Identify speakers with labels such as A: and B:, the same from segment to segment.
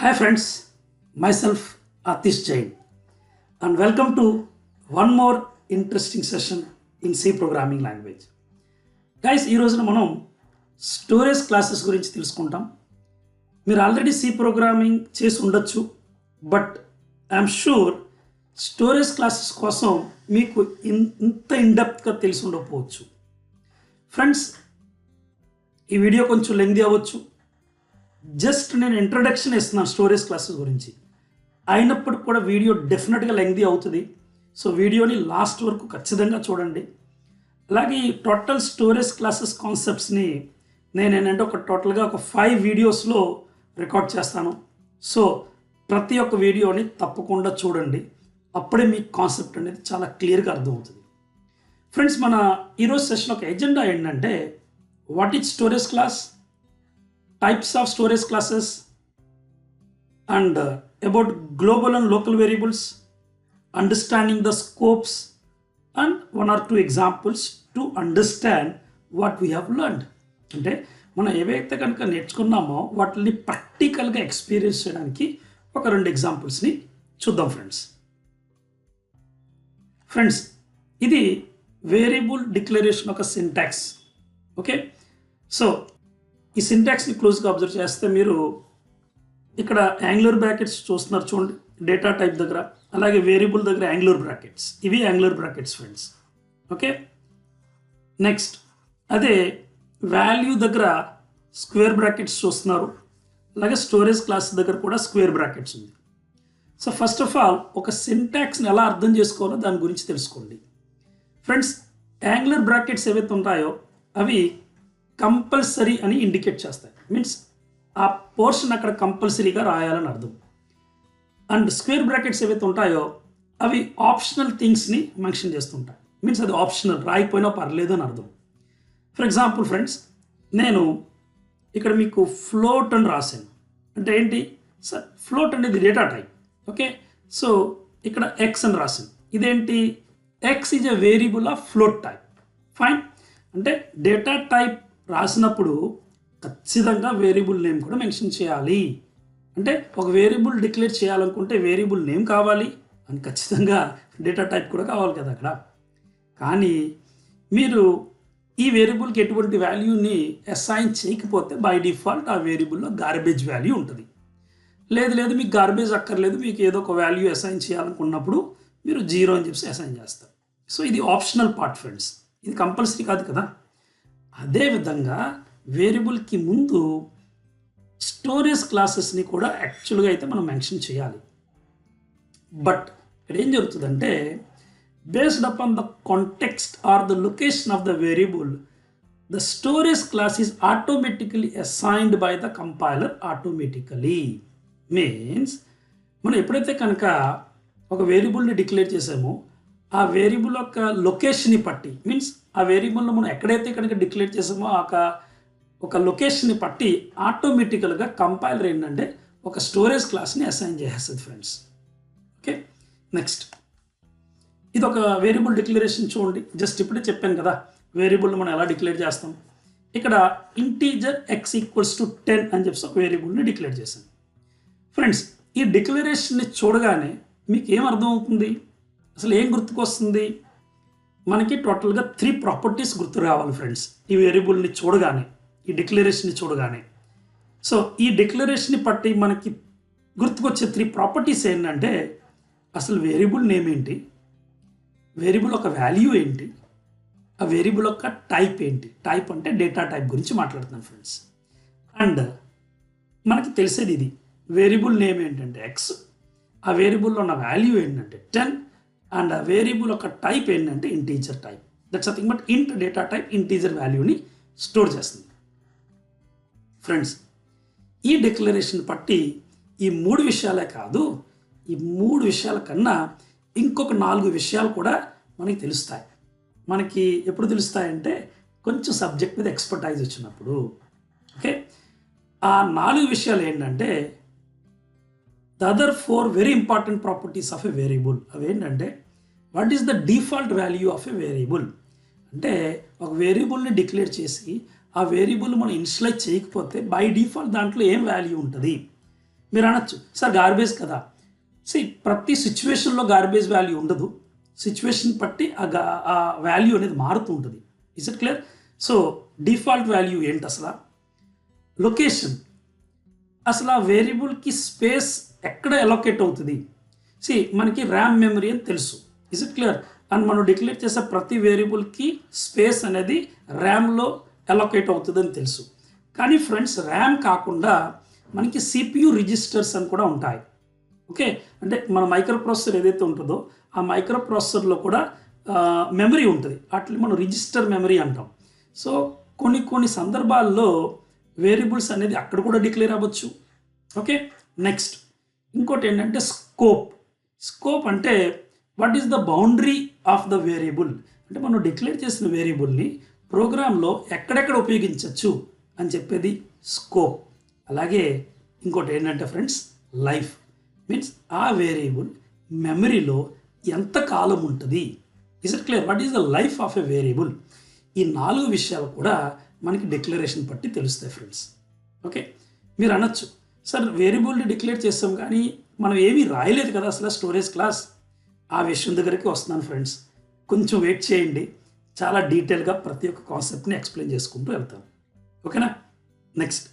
A: Hi friends, myself Atish Jain and welcome to one more interesting session in C programming language. Guys, ఈ రోజున మనం storage classes గురించి తెలుసుకుంటాం. మీరు already C programming చేసి ఉండొచ్చు, but I'm sure storage classes కోసం మీకు ఇంత ఇన్డెప్త్గా తెలిసి ఉండకపోవచ్చు. ఫ్రెండ్స్, ఈ వీడియో కొంచెం లెంగ్తీ అవ్వచ్చు. జస్ట్ నేను ఇంట్రడక్షన్ ఇస్తున్నాను స్టోరేజ్ క్లాసెస్ గురించి. అయినప్పటికి కూడా వీడియో డెఫినెట్గా లెంగ్తీ అవుతుంది. సో వీడియోని లాస్ట్ వరకు ఖచ్చితంగా చూడండి. అలాగే ఈ టోటల్ స్టోరేజ్ క్లాసెస్ కాన్సెప్ట్స్ని నేనేంటంటే టోటల్గా ఒక 5 వీడియోస్లో రికార్డ్ చేస్తాను. సో ప్రతి ఒక్క వీడియోని తప్పకుండా చూడండి. అప్పుడే మీకు కాన్సెప్ట్ అనేది చాలా క్లియర్గా అర్థమవుతుంది. ఫ్రెండ్స్, మన ఈరోజు సెషన్ ఒక ఎజెండా ఏంటంటే what is storage class, types of storage classes, and about global and local variables, understanding the scopes, and 1 or 2 examples to understand what we have learned. అంటే మనం ఏవైతే కనుక నేర్చుకున్నామో వాటిని ప్రాక్టికల్గా ఎక్స్పీరియన్స్ చేయడానికి ఒక 2 ఎగ్జాంపుల్స్ని చూద్దాం ఫ్రెండ్స్. ఇది వేరియబుల్ డిక్లరేషన్ ఒక సింటాక్స్. ఓకే, సో ఈ సింటాక్స్ని క్లోజ్గా అబ్జర్వ్ చేస్తే మీరు ఇక్కడ యాంగులర్ బ్రాకెట్స్ చూస్తున్నారు చూడండి, డేటా టైప్ దగ్గర. అలాగే వేరియబుల్ దగ్గర యాంగులర్ బ్రాకెట్స్, ఇవి angular brackets friends. Okay, next అదే వాల్యూ దగ్గర స్క్వేర్ బ్రాకెట్స్ చూస్తున్నారు. అలాగే స్టోరేజ్ క్లాస్ దగ్గర కూడా స్క్వేర్ బ్రాకెట్స్ ఉంది. సో ఫస్ట్ ఆఫ్ ఆల్ ఒక సింటాక్స్ని ఎలా అర్థం చేసుకోవాలో దాని గురించి తెలుసుకోండి ఫ్రెండ్స్. యాంగులర్ బ్రాకెట్స్ ఏవైతే ఉంటాయో అవి కంపల్సరీ అని ఇండికేట్ చేస్తాయి. మీన్స్ ఆ పోర్షన్ అక్కడ కంపల్సరీగా రాయాలని అర్థం. అండ్ స్క్వేర్ బ్రాకెట్స్ ఏవైతే ఉంటాయో అవి ఆప్షనల్ థింగ్స్ని మెన్షన్ చేస్తుంటాయి. మీన్స్ అది ఆప్షనల్, రాయిపోయినా పర్లేదు అని అర్థం. ఫర్ ఎగ్జాంపుల్ ఫ్రెండ్స్, నేను ఇక్కడ మీకు ఫ్లోట్ అని రాశాను. అంటే ఏంటి సార్, ఫ్లోట్ అనేది డేటా టైప్. ఓకే, సో ఇక్కడ ఎక్స్ అని రాశాను. ఇదేంటి, X is a variable of float type. Fine, అంటే డేటా టైప్ రాసినప్పుడు ఖచ్చితంగా వేరియబుల్ నేమ్ కూడా మెన్షన్ చేయాలి. అంటే ఒక వేరియబుల్ డిక్లేర్ చేయాలనుకుంటే వేరియబుల్ నేమ్ కావాలి అని ఖచ్చితంగా డేటా టైప్ కూడా కావాలి కదా అక్కడ. కానీ మీరు ఈ వేరియబుల్కి ఎటువంటి వాల్యూని అసైన్ చేయకపోతే బై డిఫాల్ట్ ఆ వేరియబుల్లో గార్బేజ్ వాల్యూ ఉంటుంది. లేదు మీకు గార్బేజ్ అక్కర్లేదు, మీకు ఏదో ఒక వాల్యూ అసైన్ చేయాలనుకున్నప్పుడు మీరు 0 అని చెప్పి అసైన్ చేస్తారు. సో ఇది ఆప్షనల్ పార్ట్ ఫ్రెండ్స్, ఇది కంపల్సరీ కాదు కదా. అదేవిధంగా వేరియబుల్కి ముందు స్టోరేజ్ క్లాసెస్ని కూడా యాక్చువల్గా అయితే మనం మెన్షన్ చేయాలి. బట్ ఇక్కడ ఏం జరుగుతుందంటే based upon the context or the location of the variable, the storage class is automatically assigned by the compiler automatically. Means మనం ఎప్పుడైతే కనుక ఒక వేరియబుల్ని డిక్లేర్ చేసామో ఆ వేరియబుల్ యొక్క లొకేషన్ని బట్టి, మీన్స్ ఆ వేరియబుల్లో మనం ఎక్కడైతే కనుక డిక్లేర్ చేసామో ఒక లొకేషన్ని బట్టి ఆటోమేటికల్గా కంపైలర్ ఏంటంటే ఒక స్టోరేజ్ క్లాస్ని అసైన్ చేసేస్తుంది ఫ్రెండ్స్. ఓకే, నెక్స్ట్ ఇది ఒక వేరియబుల్ డిక్లరేషన్ చూడండి. జస్ట్ ఇప్పుడే చెప్పాను కదా వేరియబుల్ని మనం ఎలా డిక్లేర్ చేస్తాం. ఇక్కడ ఇంటీజర్ ఎక్స్ ఈక్వల్స్ టు 10 అని చెప్పి ఒక వేరియబుల్ని డిక్లేర్ చేశాను ఫ్రెండ్స్. ఈ డిక్లరేషన్ని చూడగానే మీకు ఏం అర్థమవుతుంది, అసలు ఏం గుర్తుకొస్తుంది? మనకి టోటల్గా 3 ప్రాపర్టీస్ గుర్తు రావాలి ఫ్రెండ్స్ ఈ వేరియబుల్ని చూడగానే, ఈ డిక్లరేషన్ని చూడగానే. సో ఈ డిక్లరేషన్ని బట్టి మనకి గుర్తుకొచ్చే 3 ప్రాపర్టీస్ ఏంటంటే అసలు వేరియబుల్ నేమ్ ఏంటి, వేరియబుల్ ఒక వాల్యూ ఏంటి, ఆ వేరియబుల్ యొక్క టైప్ ఏంటి. టైప్ అంటే డేటా టైప్ గురించి మాట్లాడుతున్నాను ఫ్రెండ్స్. అండ్ మనకి తెలిసేది ఇది, వేరియబుల్ నేమ్ ఏంటంటే ఎక్స్, ఆ వేరియబుల్లో ఉన్న వాల్యూ ఏంటంటే 10, అండ్ ఆ వేరియబుల్ ఒక టైప్ ఏంటంటే integer type. That's nothing but ఇంట్ డేటా టైప్ ఇంటీజర్ వాల్యూని స్టోర్ చేస్తుంది ఫ్రెండ్స్. ఈ డిక్లరేషన్ బట్టి ఈ 3 విషయాలే కాదు, ఈ 3 విషయాల కన్నా ఇంకొక 4 విషయాలు కూడా మనకి తెలుస్తాయి. మనకి ఎప్పుడు తెలుస్తాయంటే కొంచెం సబ్జెక్ట్ మీద ఎక్స్పర్టైజ్ వచ్చినప్పుడు. ఓకే, ఆ 4 విషయాలు ఏంటంటే the other 4 very important properties of a variable. అవి ఏంటంటే what is the default value of a variable. అంటే ఒక వేరియబుల్ని డిక్లేర్ చేసి ఆ వేరియబుల్ మనం ఇనిషియలైజ్ చేయకపోతే బై డిఫాల్ట్ దాంట్లో ఏం వాల్యూ ఉంటుంది. మీరు అనొచ్చు సార్ గార్బేజ్ కదా. ప్రతి సిచ్యువేషన్లో గార్బేజ్ వాల్యూ ఉండదు, సిచ్యువేషన్ బట్టి ఆ వాల్యూ అనేది మారుతూ ఉంటుంది. Is it clear? So default value ఏంటి అసలు? లొకేషన్. అసలు ఆ వేరియబుల్కి స్పేస్ ఎక్కడ అలొకేట్ అవుతుంది? మనకి ర్యామ్ మెమరీ అని తెలుసు. Is it clear? అండ్ మనం డిక్లేర్ చేసే ప్రతి వేరియబుల్కి స్పేస్ అనేది ర్యామ్లో అలొకేట్ అవుతుందని తెలుసు. కానీ ఫ్రెండ్స్, ర్యామ్ కాకుండా మనకి సిపియు రిజిస్టర్స్ అని కూడా ఉంటాయి. ఓకే, అంటే మన మైక్రో ప్రాసెసర్ ఏదైతే ఉంటుందో ఆ మైక్రో ప్రాసెసర్లో కూడా మెమరీ ఉంటుంది. అట్లా మనం రిజిస్టర్ మెమరీ అంటాం. సో కొన్ని సందర్భాల్లో వేరియబుల్స్ అనేది అక్కడ కూడా డిక్లేర్ అవ్వచ్చు. ఓకే, నెక్స్ట్ ఇంకోటి ఏంటంటే స్కోప్. స్కోప్ అంటే what is the boundary of the variable, అంటే మనం డిక్లేర్ చేసిన వేరియబుల్ని ప్రోగ్రాంలో ఎక్కడెక్కడ ఉపయోగించవచ్చు అని చెప్పేది స్కోప్. అలాగే ఇంకోటి ఏంటంటే ఫ్రెండ్స్, లైఫ్. మీన్స్ ఆ వేరియబుల్ మెమరీలో ఎంత కాలం ఉంటుంది. Is it clear? What is the life of a variable? ఈ 4 విషయాలు కూడా మనకి డిక్లరేషన్ బట్టి తెలుస్తాయి ఫ్రెండ్స్. ఓకే, మీరు అనొచ్చు సార్ వేరియబుల్ని డిక్లేర్ చేస్తాం కానీ మనం ఏమీ రాయలేదు కదా అసలు స్టోరేజ్ క్లాస్. ఆ విషయం దగ్గరికి వస్తున్నాను ఫ్రెండ్స్, కొంచెం వెయిట్ చేయండి. చాలా డీటెయిల్గా ప్రతి ఒక్క కాన్సెప్ట్ని ఎక్స్ప్లెయిన్ చేసుకుంటూ వెళ్తాను. ఓకేనా? నెక్స్ట్,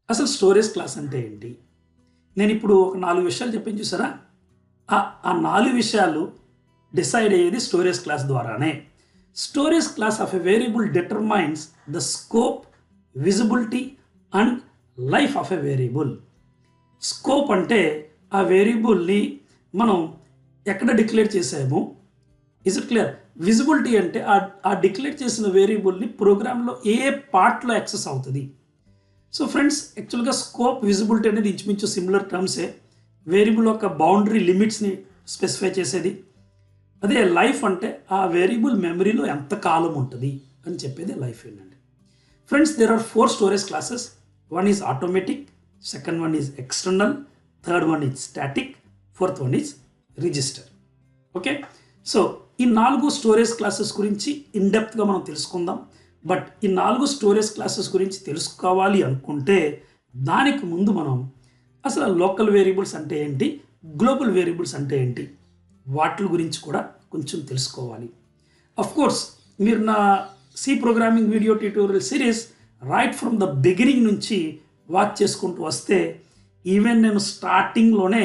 A: అసలు స్టోరేజ్ క్లాస్ అంటే ఏంటి? నేను ఇప్పుడు ఒక 4 విషయాలు చెప్పాను చూసారా, ఆ 4 విషయాలు డిసైడ్ అయ్యేది స్టోరేజ్ క్లాస్ ద్వారానే. Storage class of a variable determines the scope, visibility and life of a variable. Scope అంటే ఆ వేరియబుల్ని మనం ఎక్కడ డిక్లేర్ చేసాము. Is it clear? విజిబిలిటీ అంటే ఆ డిక్లేర్ చేసిన వేరియబుల్ని ప్రోగ్రాంలో ఏ పార్ట్లో యాక్సెస్ అవుతుంది. సో ఫ్రెండ్స్, యాక్చువల్గా స్కోప్, విజిబిలిటీ అనేది ఇంచుమించు సిమిలర్ టర్మ్సే. వేరియబుల్ యొక్క బౌండరీ లిమిట్స్ని స్పెసిఫై చేసేది. అదే లైఫ్ అంటే ఆ వేరియబుల్ మెమరీలో ఎంత కాలం ఉంటుంది అని చెప్పేది లైఫ్ ఏంటండి. Friends, there are 4 storage classes. One is automatic, second one is external, third one is static, fourth one is register. Okay, so ఈ 4 స్టోరేజ్ క్లాసెస్ గురించి ఇన్డెప్త్గా మనం తెలుసుకుందాం. బట్ ఈ 4 స్టోరేజ్ క్లాసెస్ గురించి తెలుసుకోవాలి అనుకుంటే దానికి ముందు మనం అసలు లోకల్ వేరియబుల్స్ అంటే ఏంటి, గ్లోబల్ వేరియబుల్స్ అంటే ఏంటి, వాటి గురించి కూడా కొంచెం తెలుసుకోవాలి. అఫ్ కోర్స్ మీరు నా C programming video tutorial series right from the beginning నుంచి వాచ్ చేసుకుంటూ వస్తే ఈవెన్ నేను స్టార్టింగ్లోనే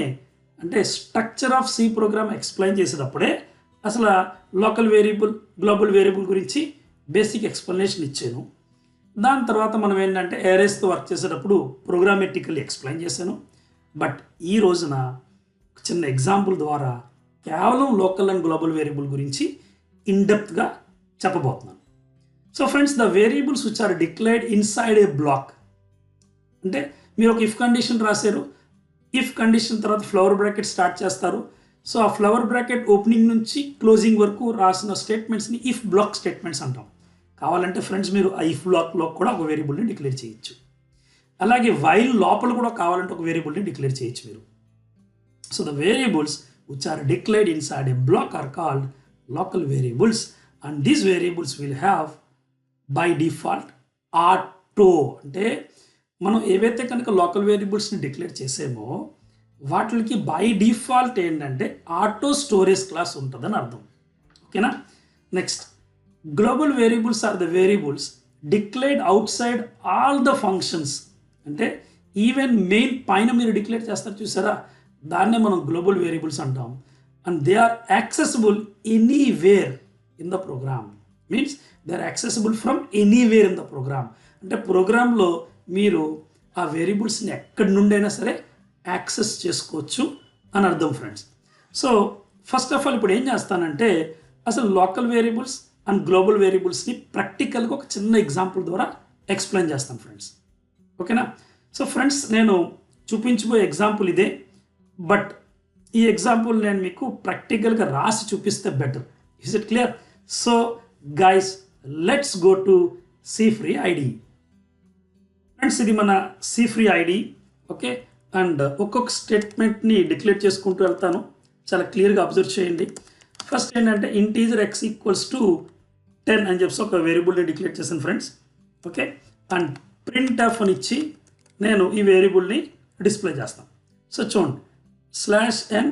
A: అంటే structure of C program explain చేసేటప్పుడే అసలు లోకల్ వేరియబుల్, గ్లోబల్ వేరియబుల్ గురించి బేసిక్ ఎక్స్ప్లెనేషన్ ఇచ్చాను. దాని తర్వాత మనం ఏంటంటే ఏరేస్తో వర్క్ చేసేటప్పుడు ప్రోగ్రామెటికల్లీ ఎక్స్ప్లెయిన్ చేశాను. బట్ ఈ రోజున చిన్న ఎగ్జాంపుల్ ద్వారా కేవలం లోకల్ అండ్ గ్లోబల్ వేరియబుల్ గురించి ఇన్డెప్త్గా చెప్పబోతున్నాను. So friends, the variables which are declared inside a block. అంటే మీరు ఒక ఇఫ్ కండిషన్ రాశారు, ఇఫ్ కండిషన్ తర్వాత ఫ్లవర్ బ్రాకెట్ స్టార్ట్ చేస్తారు. సో ఆ ఫ్లవర్ బ్రాకెట్ ఓపెనింగ్ నుంచి క్లోజింగ్ వరకు రాసిన స్టేట్మెంట్స్ని ఇఫ్ బ్లాక్ స్టేట్మెంట్స్ అంటాం. కావాలంటే ఫ్రెండ్స్ మీరు ఆ ఇఫ్ బ్లాక్లో కూడా ఒక వేరియబుల్ని డిక్లేర్ చేయొచ్చు. అలాగే వైల్ లోపల కూడా కావాలంటే ఒక వేరియబుల్ని డిక్లేర్ చేయొచ్చు మీరు. So the variables which are declared inside a block are called local variables, and these variables will have by default auto. అంటే మనం ఏవైతే కనుక లోకల్ వేరియబుల్స్ని డిక్లేర్ చేసామో వాటికి బై డిఫాల్ట్ ఏంటంటే ఆటో స్టోరేజ్ క్లాస్ ఉంటుందని అర్థం. ఓకేనా? Next, global variables are the variables declared outside all the functions. అంటే ఈవెన్ మెయిన్ పైన మీరు డిక్లేర్ చేస్తారు చూసారా, దాన్నే మనం గ్లోబల్ వేరియబుల్స్ అంటాం. And they are accessible anywhere in the program. Means they are accessible from anywhere in the program. అంటే ప్రోగ్రాంలో మీరు ఆ వేరియబుల్స్ని ఎక్కడి నుండైనా సరే యాక్సెస్ చేసుకోవచ్చు అని అర్థం friends. So first of all ఇప్పుడు ఏం చేస్తానంటే అసలు లోకల్ వేరియబుల్స్ అండ్ గ్లోబల్ వేరియబుల్స్ని ప్రాక్టికల్గా ఒక చిన్న ఎగ్జాంపుల్ ద్వారా ఎక్స్ప్లెయిన్ చేస్తాను ఫ్రెండ్స్. ఓకేనా? సో ఫ్రెండ్స్, నేను చూపించబోయే ఎగ్జాంపుల్ ఇదే. బట్ ఈ ఎగ్జాంపుల్ నేను మీకు ప్రాక్టికల్గా రాసి చూపిస్తే better. Is it clear? So guys, let's go to C free ID. Friends, ఇది మన C free ID. Okay, and ఒక్కొక్క స్టేట్మెంట్ని డిక్లేర్ చేసుకుంటూ వెళ్తాను. చాలా క్లియర్గా అబ్జర్వ్ చేయండి. ఫస్ట్ ఏంటంటే ఇంటీజర్ x ఈక్వల్స్ టు 10 అని చెప్పి ఒక వేరియబుల్ని డిక్లేర్ చేశాను friends. Okay, and print F అని ఇచ్చి నేను ఈ వేరియబుల్ని డిస్ప్లే చేస్తాను. సో చూడండి, /n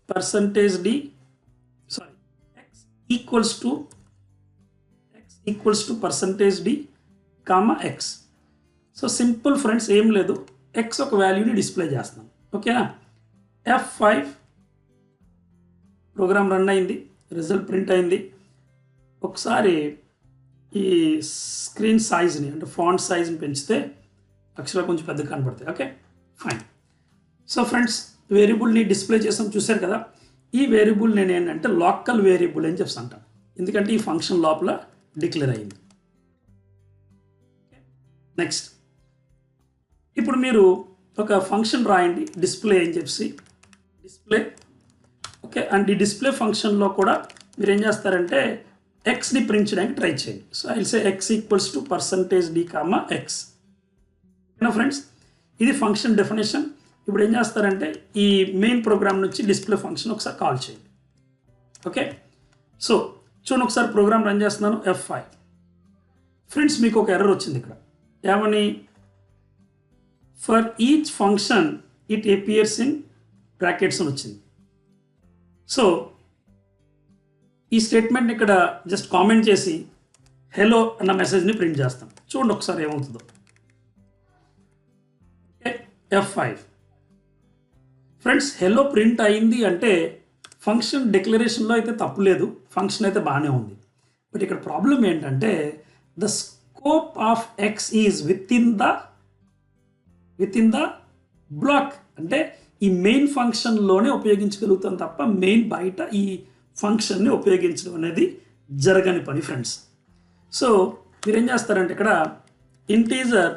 A: %d sorry x equals to %d comma x. So simple friends, ఏం లేదు, x ఒక వాల్యూని డిస్ప్లే చేస్తున్నాం. ఓకేనా? F5 ప్రోగ్రామ్ రన్ అయింది, రిజల్ట్ ప్రింట్ అయింది. ఒకసారి ఈ స్క్రీన్ సైజ్ని అంటే ఫాంట్ సైజ్ని పెంచితే అక్షరాలు కొంచెం పెద్దగా కనపడతాయి. Okay, fine. సో ఫ్రెండ్స్, వేరియబుల్ని డిస్ప్లే చేసాం, చూశారు కదా. ఈ వేరియబుల్ నేను ఏంటంటే లోకల్ వేరియబుల్ అని చెప్పి అంటాను, ఎందుకంటే ఈ ఫంక్షన్ లోపల డిక్లేర్ అయింది. నెక్స్ట్, ఇప్పుడు మీరు ఒక ఫంక్షన్ రాయండి, డిస్ప్లే అని చెప్పి డిస్ప్లే. ఓకే, అండ్ ఈ డిస్ప్లే ఫంక్షన్లో కూడా మీరు ఏం చేస్తారంటే ఎక్స్ని ప్రింట్ చేయడానికి ట్రై చేయండి. So I will say x equals to %d comma x. ఓకేనా ఫ్రెండ్స్, ఇది ఫంక్షన్ డెఫినేషన్. ఇప్పుడు ఏం చేస్తారంటే ఈ మెయిన్ ప్రోగ్రామ్ నుంచి డిస్ప్లే ఫంక్షన్ ఒకసారి కాల్ చేయండి. ఓకే, సో చూడండి, ఒకసారి ప్రోగ్రామ్ రన్ చేస్తున్నాను, F5. ఫ్రెండ్స్, మీకు ఒక ఎర్రర్ వచ్చింది ఇక్కడ. ఏమని? For each function it appears in brackets అని వచ్చింది. సో ఈ స్టేట్మెంట్ని ఇక్కడ జస్ట్ కామెంట్ చేసి హెలో అన్న మెసేజ్ని ప్రింట్ చేస్తాం. చూడండి ఒకసారి ఏమవుతుందో. F5 ఫ్రెండ్స్, హెలో ప్రింట్ అయింది అంటే ఫంక్షన్ డిక్లరేషన్లో అయితే తప్పు లేదు, ఫంక్షన్ అయితే బాగానే ఉంది. బట్ ఇక్కడ ప్రాబ్లం ఏంటంటే the scope of x is within the block. అంటే ఈ మెయిన్ ఫంక్షన్లోనే ఉపయోగించగలుగుతాం తప్ప మెయిన్ బయట ఈ ఫంక్షన్ని ఉపయోగించడం అనేది జరగని పని ఫ్రెండ్స్. సో మీరు ఏం చేస్తారంటే ఇక్కడ ఇంటీజర్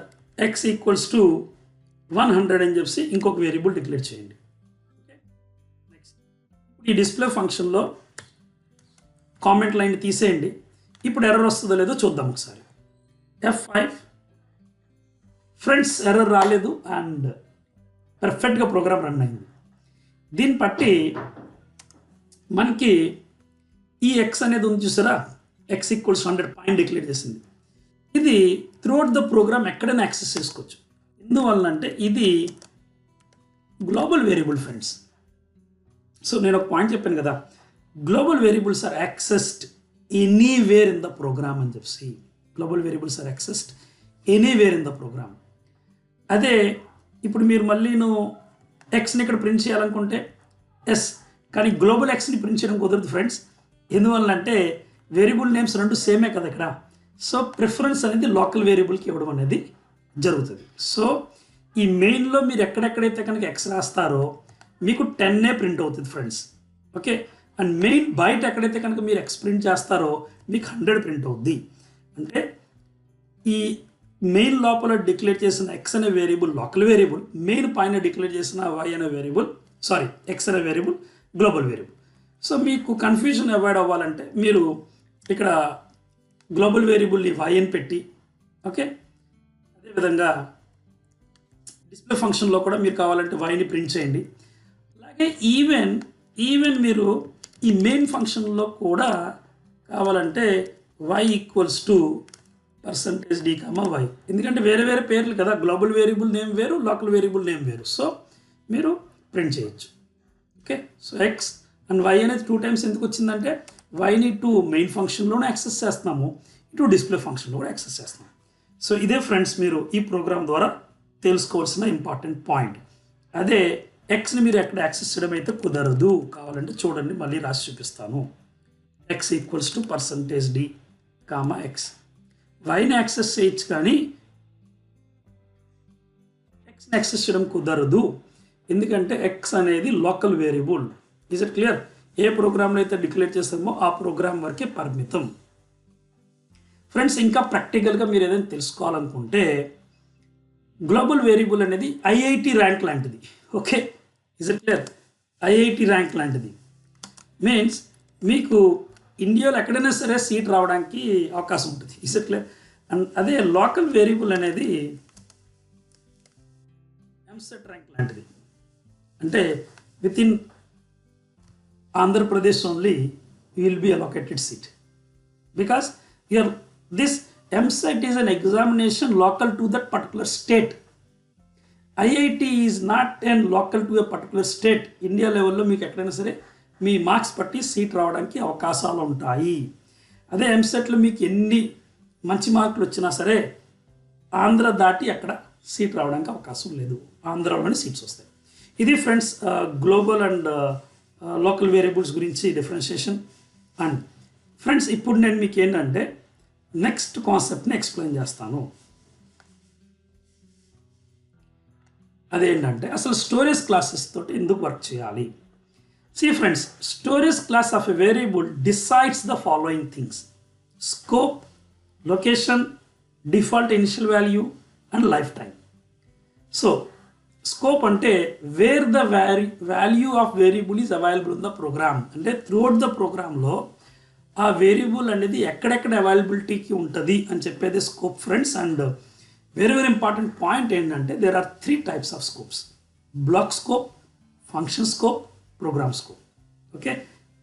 A: x ఈక్వల్స్ టు 100 అని చెప్పి ఇంకొక వేరియబుల్ డిక్లేర్ చేయండి. నెక్స్ట్, ఈ డిస్ప్లే ఫంక్షన్లో కామెంట్ లైన్ తీసేయండి. ఇప్పుడు ఎర్రర్ వస్తుందో లేదో చూద్దాం ఒకసారి. F5 ఫ్రెండ్స్, ఎర్రర్ రాలేదు అండ్ పర్ఫెక్ట్గా ప్రోగ్రామ్ రన్ అయింది. దీన్ని బట్టి మనకి ఈ ఎక్స్ అనేది ఉంది చూసారా, x ఈక్వల్స్ 100 పాయింట్ డిక్లేర్ చేసింది. ఇది త్రూఅవుట్ ద ప్రోగ్రామ్ ఎక్కడైనా యాక్సెస్ చేసుకోవచ్చు. ఎందువల్ల అంటే ఇది గ్లోబల్ వేరియబుల్ ఫ్రెండ్స్. సో నేను ఒక పాయింట్ చెప్పాను కదా, global variables are accessed anywhere in the program అని చెప్పి. Global variables are accessed anywhere in the program. అదే ఇప్పుడు మీరు మళ్ళీ ఎక్స్ని ఇక్కడ ప్రింట్ చేయాలనుకుంటే ఎస్, కానీ గ్లోబల్ ఎక్స్ని ప్రింట్ చేయడం కుదరదు ఫ్రెండ్స్. ఎందువల్ల అంటే వేరియబుల్ నేమ్స్ రెండు సేమే కదా ఇక్కడ. సో ప్రిఫరెన్స్ అనేది లోకల్ వేరియబుల్కి ఇవ్వడం అనేది జరుగుతుంది. సో ఈ మెయిన్లో మీరు ఎక్కడెక్కడైతే కనుక ఎక్స్ రాస్తారో మీకు 10 ప్రింట్ అవుతుంది ఫ్రెండ్స్. ఓకే, అండ్ మెయిన్ బయట ఎక్కడైతే కనుక మీరు ఎక్స్ ప్రింట్ చేస్తారో మీకు 100 ప్రింట్ అవుద్ది. అంటే ఈ మెయిన్ లోపల డిక్లేర్ చేసిన ఎక్స్ అనే వేరియబుల్ లోకల్ వేరియబుల్, మెయిన్ పైన డిక్లేర్ చేసిన వై అనే వేరియబుల్ ఎక్స్ అనే వేరియబుల్ గ్లోబల్ వేరియబుల్. సో మీకు కన్ఫ్యూజన్ అవాయిడ్ అవ్వాలంటే మీరు ఇక్కడ గ్లోబల్ వేరియబుల్ని వై అని పెట్టి, ఓకే, అదేవిధంగా డిస్ప్లే ఫంక్షన్లో కూడా మీరు కావాలంటే వైని ప్రింట్ చేయండి. అలాగే ఈవెన్ మీరు ఈ మెయిన్ ఫంక్షన్లో కూడా కావాలంటే y equals to %d comma y. ఎందుకంటే వేరే వేరే పేర్లు కదా, గ్లోబల్ వేరియబుల్ నేమ్ వేరు, లోకల్ వేరియబుల్ నేమ్ వేరు. సో మీరు ప్రింట్ చేయొచ్చు. Okay, so X and y అనేది 2 టైమ్స్ ఎందుకు వచ్చిందంటే వైని ఇటు మెయిన్ ఫంక్షన్లోనే యాక్సెస్ చేస్తున్నాము, ఇటు డిస్ప్లే ఫంక్షన్లో కూడా యాక్సెస్ చేస్తున్నాము. సో ఇదే ఫ్రెండ్స్ మీరు ఈ ప్రోగ్రామ్ ద్వారా తెలుసుకోవాల్సిన ఇంపార్టెంట్ పాయింట్. అదే ఎక్స్ని మీరు ఎక్కడ యాక్సెస్ చేయడం అయితే కుదరదు. కావాలంటే చూడండి, మళ్ళీ రాసి చూపిస్తాను. x equals to %d comma x. వైని యాక్సెస్ చేయొచ్చు కానీ ఎక్స్ని యాక్సెస్ చేయడం కుదరదు, ఎందుకంటే ఎక్స్ అనేది local variable. Is it clear? ఏ ప్రోగ్రామ్లో అయితే డిక్లేర్ చేస్తామో ఆ ప్రోగ్రామ్ వరకే పరిమితం ఫ్రెండ్స్. ఇంకా ప్రాక్టికల్గా మీరు ఏదైనా తెలుసుకోవాలనుకుంటే గ్లోబల్ వేరియబుల్ అనేది ఐఐటి ర్యాంక్ లాంటిది. Okay, is it clear? IIT rank లాంటిది మీన్స్ మీకు ఇండియాలో ఎక్కడైనా సరే సీట్ రావడానికి అవకాశం ఉంటుంది. Is it clear? అండ్ అదే లోకల్ వేరియబుల్ అనేది ఎంసెట్ ర్యాంక్ లాంటిది. అంటే with in Andhra Pradesh only you will be allocated seat because this EAMCET is an examination local to that particular state. IIT is not and local to A particular state. India లెవెల్లో మీకు ఎక్కడైనా సరే మీ marks బట్టి seat రావడానికి అవకాశాలు ఉంటాయి. అదే ఎంసెట్లో మీకు ఎన్ని మంచి మార్కులు వచ్చినా సరే ఆంధ్ర దాటి అక్కడ సీట్ రావడానికి అవకాశం లేదు. ఆంధ్రాలోనే సీట్స్ వస్తాయి. ఇది friends global and local variables గురించి డిఫరెన్షియేషన్. అండ్ ఫ్రెండ్స్ ఇప్పుడు నేను మీకు ఏంటంటే నెక్స్ట్ కాన్సెప్ట్ని ఎక్స్ప్లెయిన్ చేస్తాను. అదేంటంటే అసలు స్టోరేజ్ క్లాసెస్ తోటి ఎందుకు వర్క్ చేయాలి. See friends, storage class of a variable decides the following things: scope, location, default initial value and lifetime. So scope అంటే where the value of variable is available in the program. అంటే throughout the programలో ఆ variable అనేది ఎక్కడెక్కడ అవైలబిలిటీకి ఉంటుంది అని చెప్పేది scope friends. And very important point ఏంటంటే there are 3 types of scopes: block scope, function scope, program scope. Okay,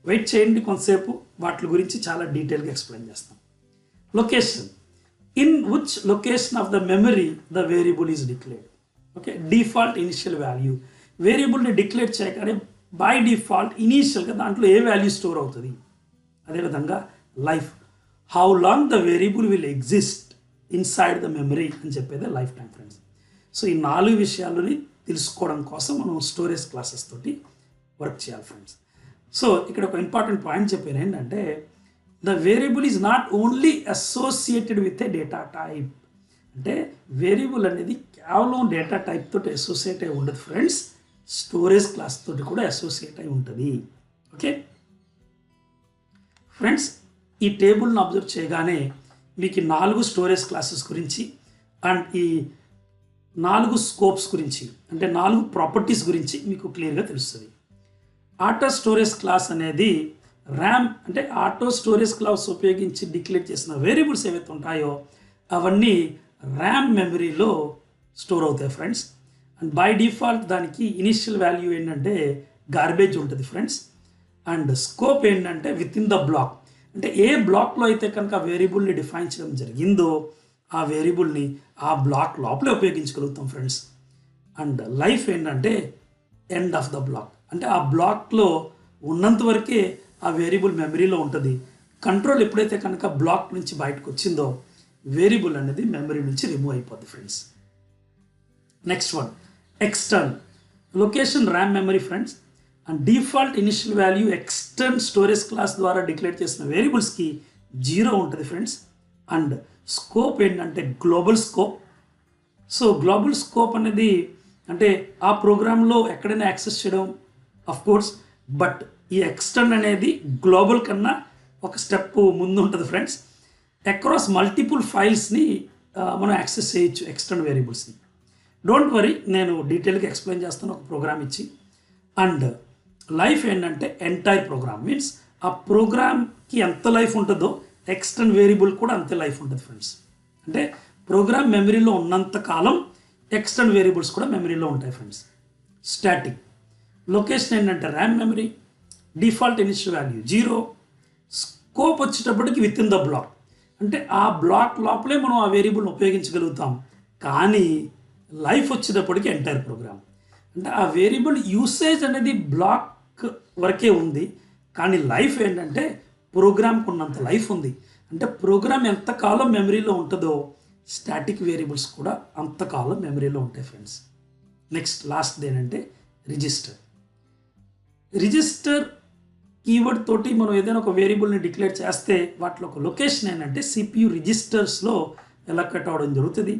A: wait చేయండి కొంతసేపు, వాటి గురించి చాలా డీటెయిల్గా ఎక్స్ప్లెయిన్ చేస్తాం. Location, in which location of the memory the variable is declared. Okay, default initial value, వేరియబుల్ని declare చేయగానే బై డిఫాల్ట్ ఇనీషియల్గా దాంట్లో ఏ వాల్యూ స్టోర్ అవుతుంది. అదేవిధంగా life, how long the variable will exist inside the memory అని చెప్పేది లైఫ్ టైం ఫ్రెండ్స్. సో ఈ 4 విషయాలని తెలుసుకోవడం కోసం మనం స్టోరేజ్ క్లాసెస్ తోటి వర్క్ చేయాలి ఫ్రెండ్స్. సో ఇక్కడ ఒక ఇంపార్టెంట్ పాయింట్ చెప్పాను ఏంటంటే the variable is not only associated with a data type. అంటే వేరియబుల్ అనేది కేవలం డేటా టైప్ తోటి అసోసియేట్ అయి ఉండదు ఫ్రెండ్స్, స్టోరేజ్ క్లాస్ తోటి కూడా అసోసియేట్ అయి ఉంటుంది. ఓకే ఫ్రెండ్స్, ఈ టేబుల్ని అబ్జర్వ్ చేయగానే మీకు 4 స్టోరేజ్ క్లాసెస్ గురించి అండ్ ఈ 4 స్కోప్స్ గురించి అంటే 4 ప్రాపర్టీస్ గురించి మీకు క్లియర్గా తెలుస్తుంది. ఆటో స్టోరేజ్ క్లాస్ అనేది ర్యామ్ అంటే ఆటో స్టోరేజ్ క్లాస్ ఉపయోగించి డిక్లేర్ చేసిన వేరియబుల్స్ ఏవైతే ఉంటాయో అవన్నీ ర్యామ్ మెమరీలో స్టోర్ అవుతాయి ఫ్రెండ్స్. అండ్ బై డిఫాల్ట్ దానికి ఇనిషియల్ వాల్యూ ఏంటంటే గార్బేజ్ ఉంటుంది ఫ్రెండ్స్. అండ్ స్కోప్ ఏంటంటే విత్ ఇన్ ద బ్లాక్, అంటే ఏ బ్లాక్లో అయితే కనుక వేరియబుల్ని డిఫైన్ చేయడం జరిగిందో ఆ వేరియబుల్ని ఆ బ్లాక్ లోపలే ఉపయోగించగలుగుతాం ఫ్రెండ్స్. అండ్ లైఫ్ ఏంటంటే ఎండ్ ఆఫ్ ద బ్లాక్, అంటే ఆ బ్లాక్లో ఉన్నంత వరకే ఆ వేరియబుల్ మెమరీలో ఉంటుంది. కంట్రోల్ ఎప్పుడైతే కనుక బ్లాక్ నుంచి బయటకు వచ్చిందో వేరియబుల్ అనేది మెమరీ నుంచి రిమూవ్ అయిపోద్ది friends. Next one ఎక్స్టర్న్, location RAM memory friends. And default initial value ఎక్స్టర్న్ storage class ద్వారా డిక్లేర్ చేసిన వేరియబుల్స్కి 0 ఉంటుంది ఫ్రెండ్స్. అండ్ స్కోప్ ఏంటంటే global scope. So global scope అనేది అంటే ఆ ప్రోగ్రాంలో ఎక్కడైనా యాక్సెస్ చేయడం ఆఫ్ కోర్స్, బట్ ఈ ఎక్స్టర్న్ అనేది గ్లోబల్ కన్నా ఒక స్టెప్ ముందు ఉంటుంది ఫ్రెండ్స్. అక్రాస్ మల్టిపుల్ ఫైల్స్ని మనం యాక్సెస్ చేయొచ్చు ఎక్స్టర్న్ వేరియబుల్స్ని. డోంట్ వరీ, నేను డీటెయిల్గా ఎక్స్ప్లెయిన్ చేస్తాను ఒక ప్రోగ్రామ్ ఇచ్చి. అండ్ లైఫ్ ఏంటంటే ఎంటైర్ ప్రోగ్రామ్, మీన్స్ ఆ ప్రోగ్రామ్కి ఎంత లైఫ్ ఉంటుందో ఎక్స్టర్న్ వేరియబుల్ కూడా అంతే లైఫ్ ఉంటుంది ఫ్రెండ్స్. అంటే ప్రోగ్రామ్ మెమరీలో ఉన్నంత కాలం ఎక్స్టర్న్ వేరియబుల్స్ కూడా మెమరీలో ఉంటాయి ఫ్రెండ్స్. స్టాటిక్, లొకేషన్ ఏంటంటే RAM memory, default initial value 0, scope వచ్చేటప్పటికి విత్ ఇన్ ద బ్లాక్, అంటే ఆ బ్లాక్ లోపలే మనం ఆ వేరియబుల్ని ఉపయోగించగలుగుతాం. కానీ లైఫ్ వచ్చేటప్పటికి ఎంటైర్ ప్రోగ్రామ్, అంటే ఆ వేరియబుల్ యూసేజ్ అనేది బ్లాక్ వరకే ఉంది, కానీ లైఫ్ ఏంటంటే ప్రోగ్రామ్కి ఉన్నంత లైఫ్ ఉంది. అంటే ప్రోగ్రామ్ ఎంతకాలం మెమరీలో ఉంటుందో స్టాటిక్ వేరియబుల్స్ కూడా అంతకాలం మెమరీలో ఉంటాయి ఫ్రెండ్స్. నెక్స్ట్ లాస్ట్ ఏంటంటే రిజిస్టర్. రిజిస్టర్ కీవర్డ్ తోటి మనం ఏదైనా ఒక వేరియబుల్ని డిక్లేర్ చేస్తే వాటిలో ఒక లొకేషన్ ఏంటంటే సిపియు రిజిస్టర్స్లో ఎలక్ట్ అవ్వడం జరుగుతుంది.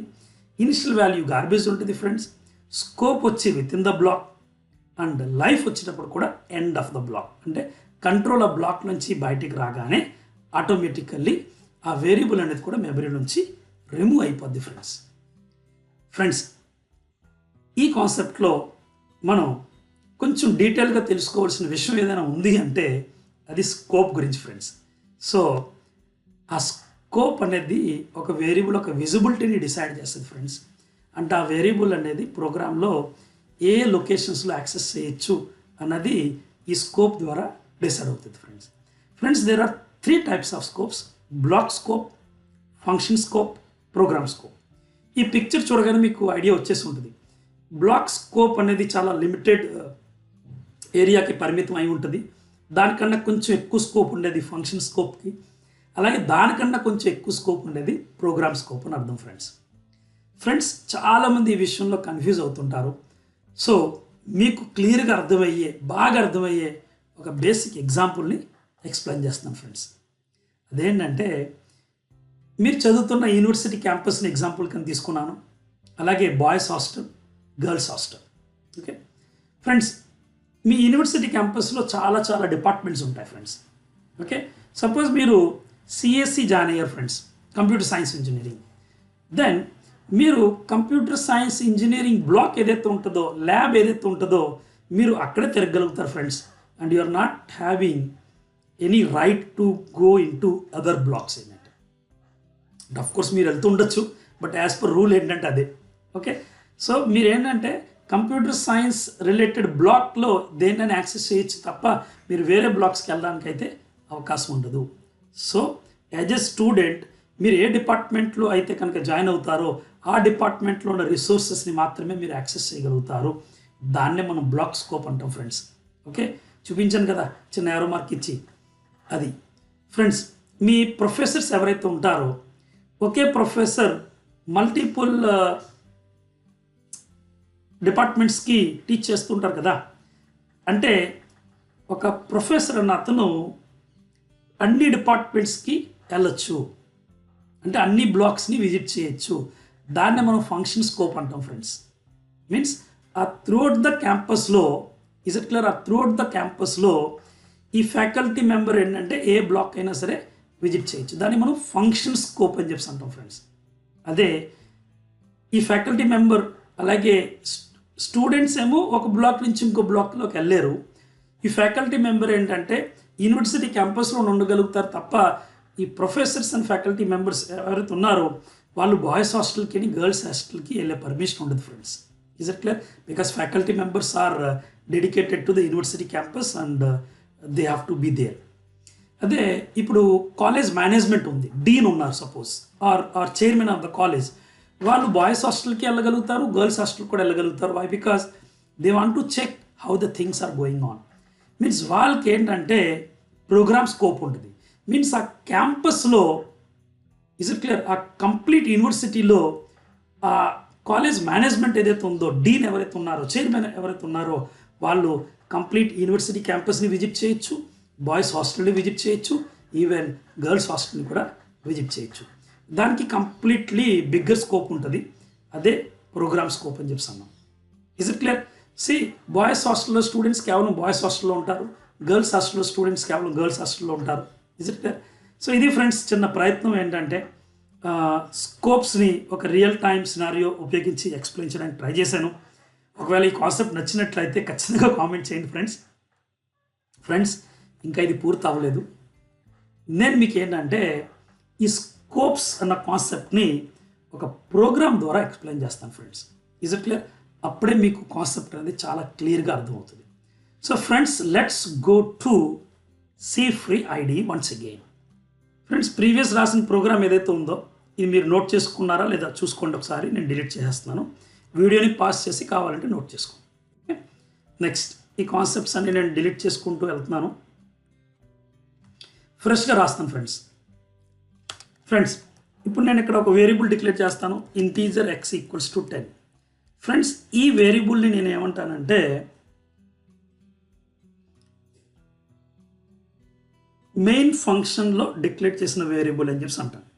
A: ఇనిషియల్ వాల్యూ గార్బేజ్ ఉంటుంది ఫ్రెండ్స్. స్కోప్ వచ్చి within the block and life వచ్చేటప్పుడు కూడా ఎండ్ ఆఫ్ ద బ్లాక్, అంటే కంట్రోల్ ఆ బ్లాక్ నుంచి బయటికి రాగానే ఆటోమేటికల్లీ ఆ వేరియబుల్ అనేది కూడా మెమరీ నుంచి రిమూవ్ అయిపోద్ది ఫ్రెండ్స్. ఫ్రెండ్స్, ఈ కాన్సెప్ట్లో మనం కొంచెం డీటెయిల్గా తెలుసుకోవాల్సిన విషయం ఏదైనా ఉంది అంటే అది స్కోప్ గురించి ఫ్రెండ్స్. సో ఆ స్కోప్ అనేది ఒక వేరియబుల్ ఒక విజిబిలిటీని డిసైడ్ చేస్తుంది ఫ్రెండ్స్. అంటే ఆ వేరియబుల్ అనేది ప్రోగ్రాంలో ఏ లొకేషన్స్లో యాక్సెస్ చేయొచ్చు అన్నది ఈ స్కోప్ ద్వారా డిసైడ్ అవుతుంది friends. Friends, there are 3 types of scopes: block scope, function scope, program scope. ఈ పిక్చర్ చూడగానే మీకు ఐడియా వచ్చేసి ఉంటుంది. బ్లాక్ స్కోప్ అనేది చాలా లిమిటెడ్ ఏరియాకి పరిమితం అయి ఉంటుంది. దానికన్నా కొంచెం ఎక్కువ స్కోప్ ఉండేది ఫంక్షన్ స్కోప్కి, అలాగే దానికన్నా కొంచెం ఎక్కువ స్కోప్ ఉండేది ప్రోగ్రామ్ స్కోప్ అని అర్థం ఫ్రెండ్స్. చాలామంది ఈ విషయంలో కన్ఫ్యూజ్ అవుతుంటారు. సో మీకు క్లియర్గా బాగా అర్థమయ్యే ఒక బేసిక్ ఎగ్జాంపుల్ని ఎక్స్ప్లెయిన్ చేస్తున్నాను ఫ్రెండ్స్. అదేంటంటే మీరు చదువుతున్న యూనివర్సిటీ క్యాంపస్ని ఎగ్జాంపుల్ కింద తీసుకున్నాను, అలాగే boys hostel, girls hostel. Okay friends, మీ యూనివర్సిటీ క్యాంపస్లో చాలా డిపార్ట్మెంట్స్ ఉంటాయి ఫ్రెండ్స్. ఓకే, సపోజ్ మీరు సిఎస్సి జాయిన్ అయ్యారు friends, computer science engineering. Then మీరు కంప్యూటర్ సైన్స్ ఇంజనీరింగ్ బ్లాక్ ఏదైతే ఉంటుందో, ల్యాబ్ ఏదైతే ఉంటుందో, మీరు అక్కడే తిరగలుగుతారు friends. And you are not having any right to go into other blocks ఏంటంటే. అఫ్ కోర్స్ మీరు వెళ్తూ ఉండొచ్చు, బట్ యాజ్ పర్ రూల్ ఏంటంటే అదే. ఓకే, సో మీరు ఏంటంటే కంప్యూటర్ సైన్స్ రిలేటెడ్ బ్లాక్లో దేన్నైనా యాక్సెస్ చేయొచ్చు తప్ప మీరు వేరే బ్లాక్స్కి వెళ్ళడానికి అయితే అవకాశం ఉండదు. సో యాజ్ ఎ స్టూడెంట్ మీరు ఏ డిపార్ట్మెంట్లో అయితే కనుక జాయిన్ అవుతారో ఆ డిపార్ట్మెంట్లో ఉన్న రిసోర్సెస్ని మాత్రమే మీరు యాక్సెస్ చేయగలుగుతారు. దాన్నే మనం బ్లాక్ స్కోప్ అంటాం ఫ్రెండ్స్. ఓకే, చూపించాను కదా చిన్న యారో మార్క్ ఇచ్చి. అది ఫ్రెండ్స్, మీ ప్రొఫెసర్స్ ఎవరైతే ఉంటారో, ఒకే ప్రొఫెసర్ మల్టిపుల్ డిపార్ట్మెంట్స్కి టీచ్ చేస్తుంటారు కదా. అంటే ఒక ప్రొఫెసర్ అన్న అతను అన్ని డిపార్ట్మెంట్స్కి వెళ్ళొచ్చు, అంటే అన్ని బ్లాక్స్ని విజిట్ చేయొచ్చు. దాన్నే మనం ఫంక్షన్ స్కోప్ అంటాం ఫ్రెండ్స్. మీన్స్ ఆ త్రూఅవుట్ ద క్యాంపస్లో, ఇస్ ఇట్ క్లియర్, ఆ త్రూఅవుట్ ద క్యాంపస్లో ఈ ఫ్యాకల్టీ మెంబర్ ఏంటంటే ఏ బ్లాక్ అయినా సరే విజిట్ చేయొచ్చు. దాన్ని మనం ఫంక్షన్ స్కోప్ అని చెప్పి అంటాం ఫ్రెండ్స్. అదే ఈ ఫ్యాకల్టీ మెంబర్ అలాగే స్టూడెంట్స్ ఏమో ఒక బ్లాక్ నుంచి ఇంకో బ్లాక్లోకి వెళ్ళారు. ఈ ఫ్యాకల్టీ మెంబర్ ఏంటంటే యూనివర్సిటీ క్యాంపస్లో ఉండగలుగుతారు తప్ప ఈ ప్రొఫెసర్స్ అండ్ ఫ్యాకల్టీ మెంబర్స్ ఎవరైతే ఉన్నారో వాళ్ళు బాయ్స్ హాస్టల్కి గర్ల్స్ హాస్టల్కి వెళ్ళే పర్మిషన్ ఉండదు friends. Is it clear? Because faculty members are dedicated to the university campus and they have to be there. అదే ఇప్పుడు కాలేజ్ మేనేజ్మెంట్ ఉంది, డీన్ ఉన్నారు suppose, or chairman of the college, వాళ్ళు boys హాస్టల్కి వెళ్ళగలుగుతారు, గర్ల్స్ హాస్టల్ కూడా వెళ్ళగలుగుతారు. Why? Because they want to check how the things are going on. Means వాళ్ళకి ఏంటంటే ప్రోగ్రామ్ స్కోప్ ఉంటుంది. మీన్స్ ఆ క్యాంపస్లో, ఇస్ ఇట్ క్లియర్, ఆ కంప్లీట్ యూనివర్సిటీలో ఆ కాలేజ్ మేనేజ్మెంట్ ఏదైతే ఉందో, డీన్ ఎవరైతే ఉన్నారో, చైర్మన్ ఎవరైతే ఉన్నారో, వాళ్ళు కంప్లీట్ యూనివర్సిటీ క్యాంపస్ని విజిట్ చేయొచ్చు, బాయ్స్ హాస్టల్ని విజిట్ చేయొచ్చు, ఈవెన్ గర్ల్స్ హాస్టల్ని కూడా విజిట్ చేయొచ్చు. దానికి కంప్లీట్లీ బిగ్గర్ స్కోప్ ఉంటుంది. అదే ప్రోగ్రామ్ స్కోప్ అని చెప్తున్నాం. Is it clear? See, boys హాస్టల్లో స్టూడెంట్స్ కేవలం బాయ్స్ హాస్టల్లో ఉంటారు, గర్ల్స్ హాస్టల్లో స్టూడెంట్స్ కేవలం గర్ల్స్ హాస్టల్లో ఉంటారు. Is it clear? సో ఇది ఫ్రెండ్స్ చిన్న ప్రయత్నం ఏంటంటే స్కోప్స్ని ఒక రియల్ టైమ్ సినారియో ఉపయోగించి ఎక్స్ప్లెయిన్ చేయడానికి ట్రై చేశాను. ఒకవేళ ఈ కాన్సెప్ట్ నచ్చినట్లయితే ఖచ్చితంగా కామెంట్ చేయండి ఫ్రెండ్స్. ఇంకా ఇది పూర్తి అవ్వలేదు. నేను మీకు ఏంటంటే ఈ స్కోప్స్ అన్న కాన్సెప్ట్ని ఒక ప్రోగ్రామ్ ద్వారా ఎక్స్ప్లెయిన్ చేస్తాను ఫ్రెండ్స్. Is it clear? అప్పుడే మీకు కాన్సెప్ట్ అనేది చాలా క్లియర్గా అర్థమవుతుంది. So friends, let's go to C free ID once again. Friends, previous రాసిన ప్రోగ్రామ్ ఏదైతే ఉందో ఇది మీరు నోట్ చేసుకున్నారా లేదా చూసుకోండి ఒకసారి. నేను డిలీట్ చేసేస్తున్నాను, వీడియోని పాస్ చేసి కావాలంటే నోట్ చేసుకోండి. ఓకే, నెక్స్ట్ ఈ కాన్సెప్ట్స్ అన్ని నేను డిలీట్ చేసుకుంటూ వెళ్తున్నాను, ఫ్రెష్గా రాస్తాను ఫ్రెండ్స్. ఇప్పుడు నేను ఇక్కడ ఒక వేరియబుల్ డిక్లేర్ చేస్తాను, integer x equals to 10. Friends, ఈ వేరియబుల్ని నేను ఏమంటానంటే మెయిన్ ఫంక్షన్లో డిక్లేర్ చేసిన వేరియబుల్ అని చెప్పి అంటాను.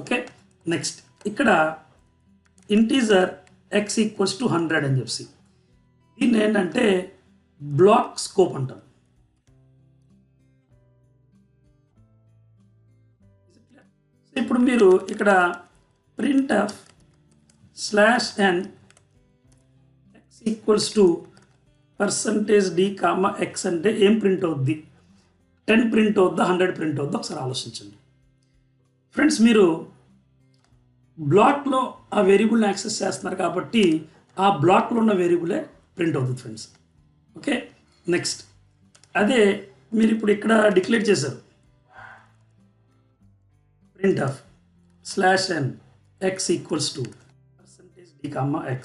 A: ఓకే, నెక్స్ట్ ఇక్కడ ఇంటీజర్ x ఈక్వల్స్ టు 100 అని చెప్పి దీన్ని ఏంటంటే బ్లాక్ స్కోప్ అంటాను. ఇప్పుడు మీరు ఇక్కడ printf /n x equals to %d, x అంటే ఏం ప్రింట్ అవుద్ది? 10 ప్రింట్ అవుద్దా, 100 ప్రింట్ అవుద్దా? ఒకసారి ఆలోచించండి ఫ్రెండ్స్. మీరు బ్లాక్లో ఆ వేరియబుల్ని యాక్సెస్ చేస్తున్నారు కాబట్టి ఆ బ్లాక్లో ఉన్న వేరియబులే ప్రింట్ అవుతుంది ఫ్రెండ్స్. ఓకే, నెక్స్ట్ అదే మీరు ఇప్పుడు ఇక్కడ డిక్లేర్ చేశారు printf /n x equals to %d, x.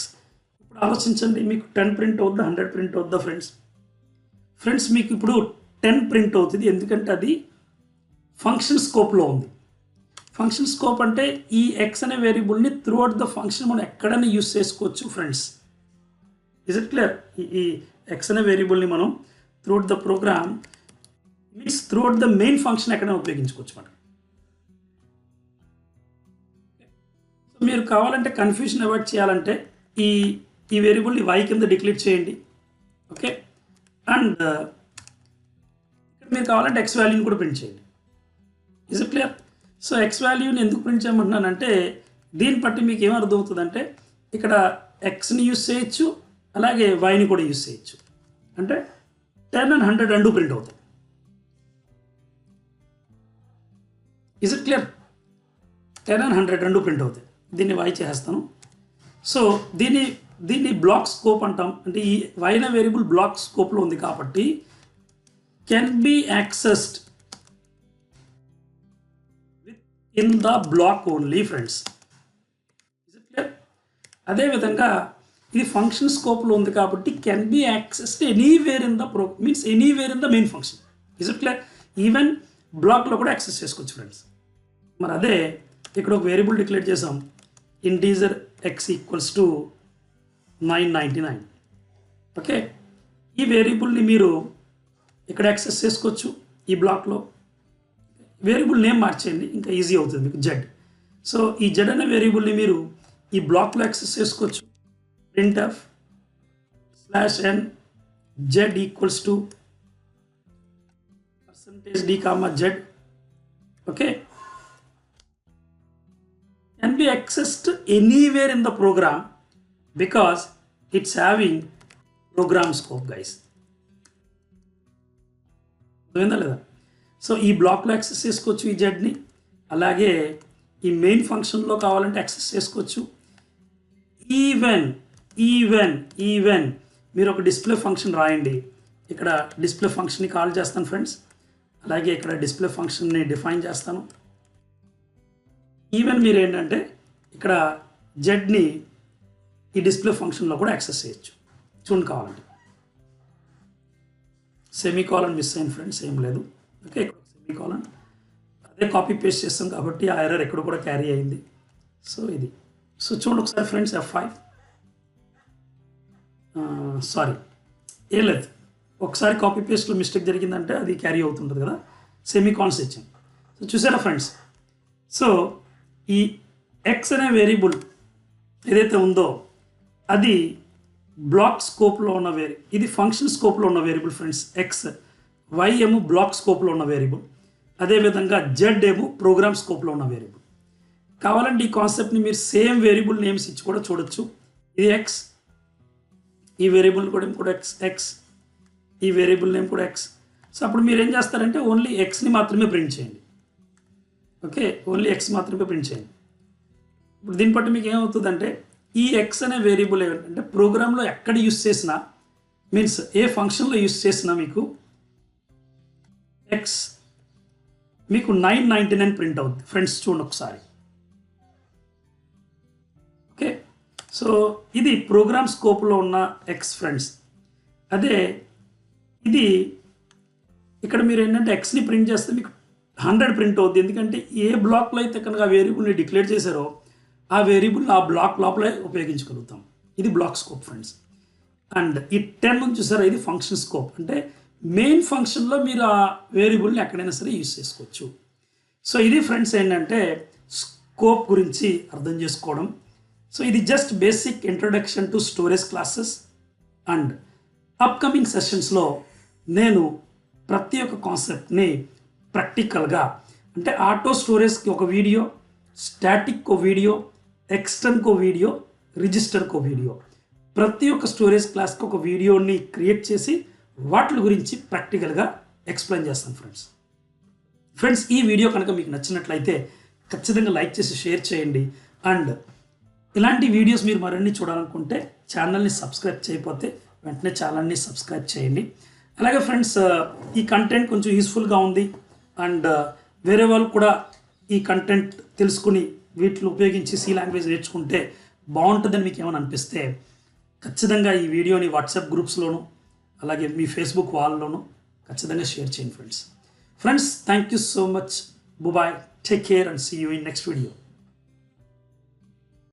A: ఇప్పుడు ఆలోచించండి, మీకు 10 ప్రింట్ అవుద్దా 100 ప్రింట్ అవుద్దా ఫ్రెండ్స్ మీకు ఇప్పుడు 10 ప్రింట్ అవుతుంది, ఎందుకంటే అది ఫంక్షన్ స్కోప్లో ఉంది. ఫంక్షన్ స్కోప్ అంటే ఈ ఎక్స్ అనే వేరియబుల్ని త్రూ అవుట్ ద ఫంక్షన్ మనం ఎక్కడైనా యూస్ చేసుకోవచ్చు ఫ్రెండ్స్. Is it clear? ఈ ఎక్స్ అనే వేరియబుల్ని మనం throughout the program means throughout the main function ఎక్కడైనా ఉపయోగించుకోవచ్చు మనం. సో మీరు కావాలంటే కన్ఫ్యూజన్ అవాయిడ్ చేయాలంటే ఈ ఈ వేరియబుల్ని y కింద డిక్లేర్ చేయండి. ఓకే, అండ్ మీరు కావాలంటే ఎక్స్ వాల్యూని కూడా ప్రింట్ చేయండి. Is it clear? So X వాల్యూని ఎందుకు ప్రింట్ చేయమంటున్నానంటే దీన్ని బట్టి మీకు ఏం అర్థమవుతుందంటే ఇక్కడ ఎక్స్ని యూస్ చేయొచ్చు, అలాగే వైని కూడా యూస్ చేయొచ్చు. అంటే 10 and 100 రెండు ప్రింట్ అవుతాయి. Is it clear? 10 and 100 రెండు ప్రింట్ అవుతాయి. దీన్ని వై చేస్తాను. సో దీన్ని బ్లాక్ స్కోప్ అంటాం. అంటే ఈ వై అనే వేరియబుల్ బ్లాక్ స్కోప్లో ఉంది కాబట్టి can be accessed in the block only friends. Is it clear? అదేవిధంగా ఇది ఫంక్షన్ స్కోప్లో ఉంది కాబట్టి can be accessed anywhere in the means anywhere in the main function. Is it clear? Even బ్లాక్లో కూడా యాక్సెస్ చేసుకోవచ్చు ఫ్రెండ్స్. మరి అదే ఇక్కడ ఒక వేరియబుల్ డిక్లేర్ చేసాం, integer x equals to 999. Okay, ఈ వేరియబుల్ని మీరు ఇక్కడ యాక్సెస్ చేసుకోవచ్చు. ఈ బ్లాక్లో వేరియబుల్ నేమ్ మార్చేయండి, ఇంకా ఈజీ అవుతుంది మీకు. జెడ్. సో ఈ జెడ్ అనే వేరియబుల్ని మీరు ఈ బ్లాక్లో యాక్సెస్ చేసుకోవచ్చు. printf /n z equals to %d, z. Okay, can be accessed anywhere in the program because it's having program scope guys. అర్థమైందా లేదా? సో ఈ బ్లాక్లో యాక్సెస్ చేసుకోవచ్చు ఈ జెడ్ని, అలాగే ఈ మెయిన్ ఫంక్షన్లో కావాలంటే యాక్సెస్ చేసుకోవచ్చు. ఈవెన్ మీరు ఒక డిస్ప్లే ఫంక్షన్ రాయండి. ఇక్కడ డిస్ప్లే ఫంక్షన్ని కాల్ చేస్తాను ఫ్రెండ్స్, అలాగే ఇక్కడ డిస్ప్లే ఫంక్షన్ని డిఫైన్ చేస్తాను. ఈవెన్ మీరు ఏంటంటే ఇక్కడ జెడ్ని ఈ డిస్ప్లే ఫంక్షన్లో కూడా యాక్సెస్ చేయొచ్చు. చూడండి కావాలంటే. సెమీకాలన్ మిస్ అయింది ఫ్రెండ్స్, ఏం లేదు. ఓకే, ఇక్కడ సెమీకాలన్ అదే కాపీ పేస్ట్ చేస్తాం కాబట్టి ఆ ఎర్రర్ ఎక్కడ కూడా క్యారీ అయింది. సో ఇది. సో చూడండి ఒకసారి ఫ్రెండ్స్, F5 సారీ ఏం లేదు, ఒకసారి కాపీ పేస్ట్లో మిస్టేక్ జరిగిందంటే అది క్యారీ అవుతుంటుంది కదా, సెమీకాలన్స్ ఇచ్చాం. సో చూసారా ఫ్రెండ్స్? సో ఈ ఎక్స్ అనే వేరియబుల్ ఏదైతే ఉందో అది బ్లాక్ స్కోప్లో ఉన్న ఇది ఫంక్షన్ స్కోప్లో ఉన్న వేరియబుల్ ఫ్రెండ్స్. ఎక్స్, వై ఏమో బ్లాక్ స్కోప్లో ఉన్న వేరియబుల్, అదేవిధంగా జెడ్ ఏమో ప్రోగ్రామ్ స్కోప్లో ఉన్న వేరియబుల్. కావాలంటే ఈ కాన్సెప్ట్ని మీరు సేమ్ వేరియబుల్ నేమ్స్ ఇచ్చి కూడా చూడొచ్చు. ఇది ఎక్స్, ఈ వేరియబుల్ కూడా ఎక్స్, ఈ వేరియబుల్ నేమ్ కూడా ఎక్స్. సో అప్పుడు మీరు ఏం చేస్తారంటే ఓన్లీ ఎక్స్ని మాత్రమే ప్రింట్ చేయండి. ఓకే, ఓన్లీ ఎక్స్ మాత్రమే ప్రింట్ చేయండి. ఇప్పుడు దీన్ని బట్టి మీకు ఏమవుతుందంటే ఈ ఎక్స్ అనే వేరియబుల్ ఏంటంటే ప్రోగ్రాంలో ఎక్కడ యూస్ చేసినా మీన్స్ ఏ ఫంక్షన్లో యూస్ చేసినా మీకు ఎక్స్ మీకు 999 ప్రింట్ అవుతుంది ఫ్రెండ్స్. చూడండి ఒకసారి. ఓకే, సో ఇది ప్రోగ్రామ్ స్కోప్లో ఉన్న ఎక్స్ ఫ్రెండ్స్. అదే ఇది ఇక్కడ మీరు ఏంటంటే ఎక్స్ని ప్రింట్ చేస్తే మీకు 100 ప్రింట్ అవుతుంది, ఎందుకంటే ఏ బ్లాక్లో అయితే కనుక ఆ వేరియబుల్ని డిక్లేర్ చేశారో ఆ వేరియబుల్ ఆ బ్లాక్ లోపలే ఉపయోగించగలుగుతాం. ఇది బ్లాక్ స్కోప్ ఫ్రెండ్స్. అండ్ ఈ 10 నుంచి చూసారా, ఇది ఫంక్షన్ స్కోప్. అంటే మెయిన్ ఫంక్షన్లో మీరు ఆ వేరియబుల్ని ఎక్కడైనా సరే యూస్ చేసుకోవచ్చు. సో ఇది ఫ్రెండ్స్ ఏంటంటే స్కోప్ గురించి అర్థం చేసుకోవడం. సో ఇది just basic introduction to storage classes. And upcoming సెషన్స్లో నేను ప్రతి ఒక్క కాన్సెప్ట్ని ప్రాక్టికల్గా అంటే ఆటో స్టోరేజ్కి ఒక వీడియో, స్టాటిక్ వీడియో, ఎక్స్టర్న్కో వీడియో, రిజిస్టర్కో వీడియో, ప్రతి ఒక్క స్టోరేజ్ క్లాస్కి ఒక వీడియోని క్రియేట్ చేసి వాటి గురించి ప్రాక్టికల్గా ఎక్స్ప్లెయిన్ చేస్తాను ఫ్రెండ్స్. ఈ వీడియో కనుక మీకు నచ్చినట్లయితే ఖచ్చితంగా లైక్ చేసి షేర్ చేయండి. అండ్ ఇలాంటి వీడియోస్ మీరు మరిన్ని చూడాలనుకుంటే ఛానల్ని సబ్స్క్రైబ్ చేయకపోతే వెంటనే ఛానల్ని సబ్స్క్రైబ్ చేయండి. అలాగే ఫ్రెండ్స్, ఈ కంటెంట్ కొంచెం యూస్ఫుల్గా ఉంది అండ్ వేరే వాళ్ళు కూడా ఈ కంటెంట్ తెలుసుకుని వీటిని ఉపయోగించి సి లాంగ్వేజ్ నేర్చుకుంటే బాగుంటుందని మీకు ఏమైనా అనిపిస్తే ఖచ్చితంగా ఈ వీడియోని వాట్సాప్ గ్రూప్స్లోను అలాగే మీ ఫేస్బుక్ వాల్లోను ఖచ్చితంగా షేర్ చేయండి friends. Thank you so much. Bye, take care and see you in next video.